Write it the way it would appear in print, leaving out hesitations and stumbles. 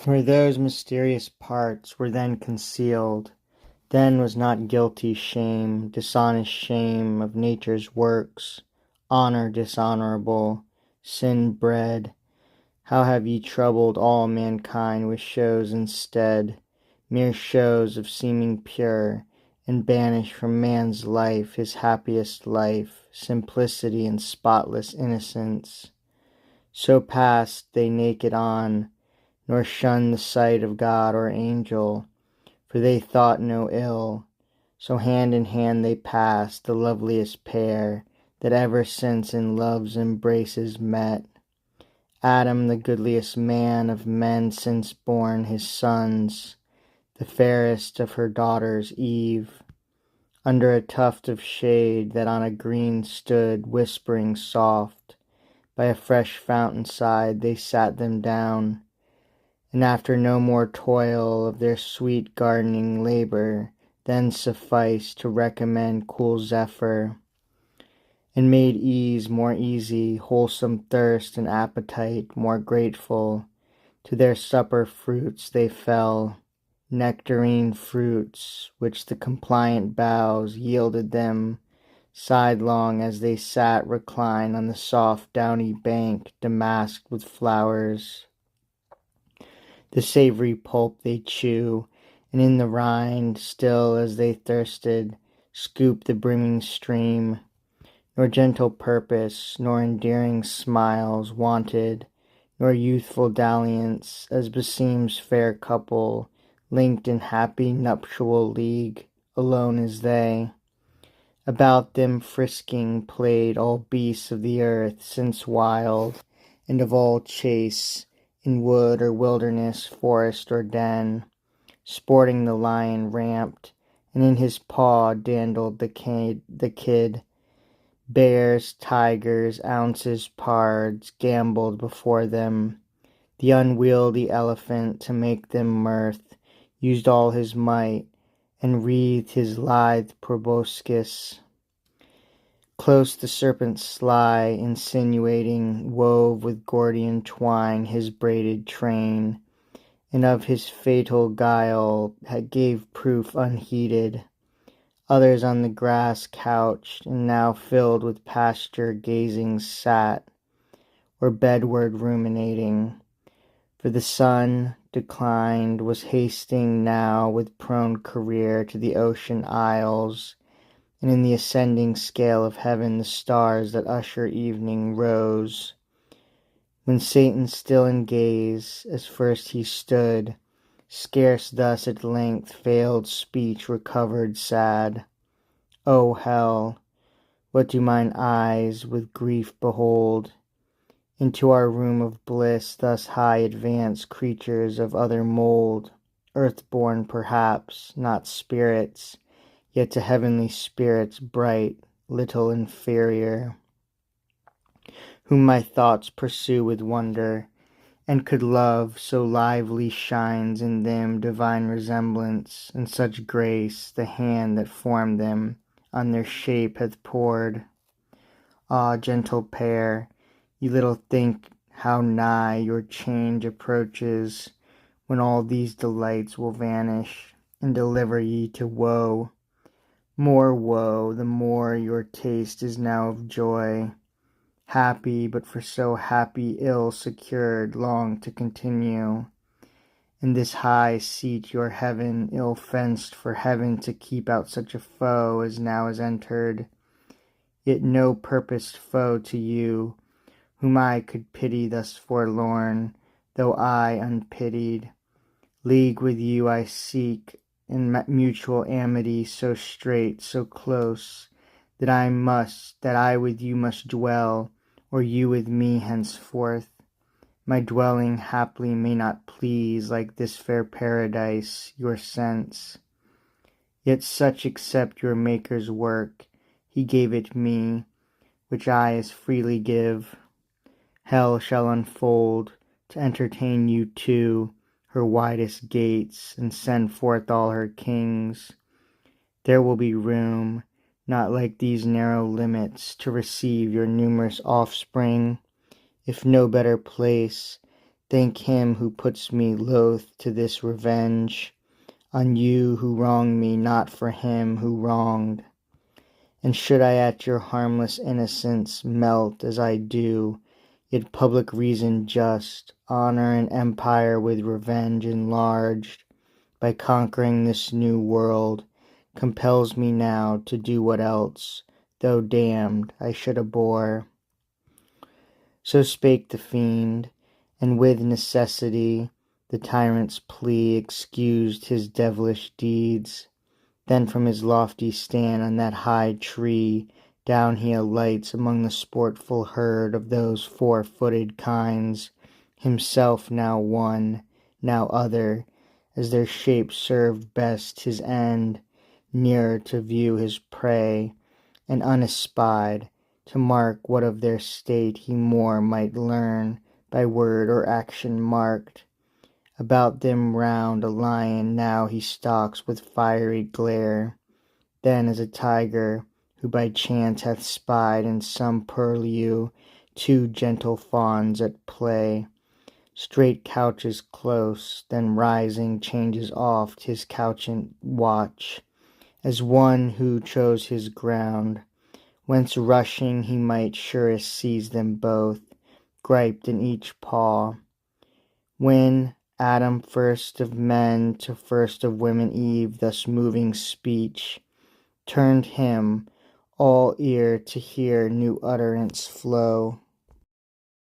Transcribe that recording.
For those mysterious parts were then concealed. Then was not guilty shame, dishonest shame of nature's works, honour dishonourable, sin bred. How have ye troubled all mankind with shows instead, mere shows of seeming pure, and banished from man's life his happiest life, simplicity and spotless innocence. So passed they naked on, nor shunned the sight of God or angel, for they thought no ill. So hand in hand they passed, the loveliest pair that ever since in love's embraces met. Adam, the goodliest man of men since born his sons, the fairest of her daughters Eve. Under a tuft of shade that on a green stood, whispering soft, by a fresh fountain side they sat them down, and after no more toil of their sweet gardening labour, then sufficed to recommend cool zephyr, and made ease more easy, wholesome thirst and appetite more grateful. To their supper fruits they fell, nectarine fruits, which the compliant boughs yielded them sidelong as they sat reclined on the soft downy bank damasked with flowers. The savoury pulp they chew, and in the rind, still as they thirsted, scoop the brimming stream. Nor gentle purpose, nor endearing smiles wanted, nor youthful dalliance, as beseems fair couple, linked in happy nuptial league, alone as they. About them frisking played all beasts of the earth since wild, and of all chase, in wood or wilderness, forest or den. Sporting the lion ramped, and in his paw dandled the kid. Bears, tigers, ounces, pards, gambolled before them. The unwieldy elephant, to make them mirth, used all his might, and wreathed his lithe proboscis. Close the serpent sly, insinuating, wove with Gordian twine his braided train, and of his fatal guile gave proof unheeded. Others on the grass couched, and now filled with pasture gazing sat, or bedward ruminating. For the sun, declined, was hasting now with prone career to the ocean isles, and in the ascending scale of heaven the stars that usher evening rose. When Satan still in gaze, as first he stood, scarce thus at length failed speech recovered sad. O hell, what do mine eyes with grief behold? Into our room of bliss thus high advance creatures of other mould, earth-born perhaps, not spirits, yet to heavenly spirits bright, little inferior, whom my thoughts pursue with wonder, and could love, so lively shines in them divine resemblance, and such grace the hand that formed them on their shape hath poured. Ah, gentle pair, ye little think how nigh your change approaches, when all these delights will vanish, and deliver ye to woe. More woe, the more your taste is now of joy. Happy, but for so happy ill secured, long to continue. In this high seat your heaven, ill fenced for heaven to keep out such a foe as now is entered, yet no purposed foe to you, whom I could pity thus forlorn, though I unpitied. League with you I seek, in mutual amity so straight, so close, that I with you must dwell, or you with me henceforth. My dwelling haply may not please, like this fair paradise, your sense. Yet such accept your Maker's work, he gave it me, which I as freely give. Hell shall unfold, to entertain you too, her widest gates, and send forth all her kings. There will be room, not like these narrow limits, to receive your numerous offspring, if no better place Thank him who puts me loath to this revenge on you who wronged me, not for him who wronged. And should I at your harmless innocence melt as I do, yet public reason just, honor and empire with revenge enlarged, by conquering this new world, compels me now to do what else, though damned, I should abhor. So spake the fiend, and with necessity the tyrant's plea excused his devilish deeds. Then from his lofty stand on that high tree down he alights among the sportful herd of those four-footed kinds, himself now one, now other, as their shape served best his end, nearer to view his prey, and unespied, to mark what of their state he more might learn, by word or action marked. About them round a lion now he stalks with fiery glare, then as a tiger, who by chance hath spied in some purlieu two gentle fawns at play, straight couches close, then rising changes oft his couchant watch, as one who chose his ground, whence rushing he might surest seize them both, griped in each paw. When Adam first of men to first of women Eve thus moving speech turned him, all ear to hear new utterance flow.